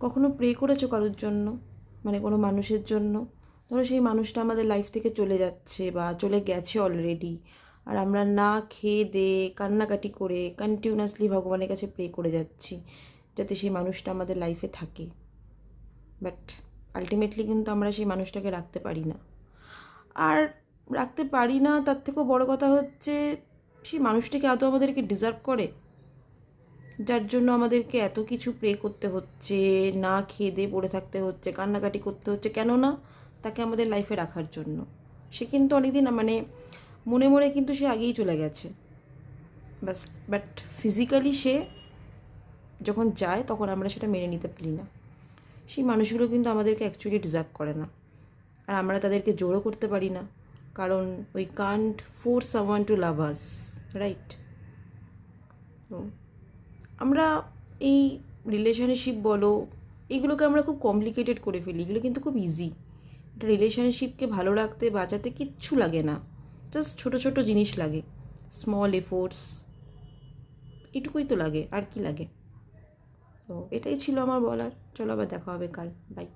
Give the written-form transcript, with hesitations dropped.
কখনো প্রে করেছো কারোর জন্য, মানে কোনো মানুষের জন্য? ধরো সেই মানুষটা আমাদের লাইফ থেকে চলে যাচ্ছে বা চলে গেছে অলরেডি, আর আমরা না খেয়ে দেয়ে কান্নাকাটি করে কন্টিনিউয়াসলি ভগবানের কাছে প্রে করে যাচ্ছি যাতে সেই মানুষটা আমাদের লাইফে থাকে। বাট আলটিমেটলি কিন্তু আমরা সেই মানুষটাকে রাখতে পারি না। আর রাখতে পারি না, তার থেকেও বড় কথা হচ্ছে সেই মানুষটাকে আদৌ আমাদেরকে ডিজার্ভ করে, যার জন্য আমাদেরকে এত কিছু প্রে করতে হচ্ছে, না খেয়ে দিয়ে পড়ে থাকতে হচ্ছে, কান্নাকাটি করতে হচ্ছে, কেন না তাকে আমাদের লাইফে রাখার জন্য। সে কিন্তু অনেকদিন মানে মনে মনে কিন্তু সে আগেই চলে গেছে, বাস। বাট ফিজিক্যালি সে যখন যায় তখন আমরা সেটা মেনে নিতে পারি না। সেই মানুষগুলো কিন্তু আমাদেরকে অ্যাকচুয়ালি ডিজার্ভ করে না, আর আমরা তাদেরকে জোরও করতে পারি না, কারণ we can't force someone to love us, right? তো আমরা এই রিলেশনশিপ বলো, এইগুলোকে আমরা খুব কমপ্লিকেটেড করে ফেলি। এগুলো কিন্তু খুব ইজি। একটা রিলেশনশিপকে ভালো রাখতে বাঁচাতে কিচ্ছু লাগে না, জাস্ট ছোটো ছোটো জিনিস লাগে, স্মল এফোর্টস, এটুকুই তো লাগে, আর কি লাগে? তো এটাই ছিল আমার বলার। চলো আবার দেখা হবে কাল, বাই।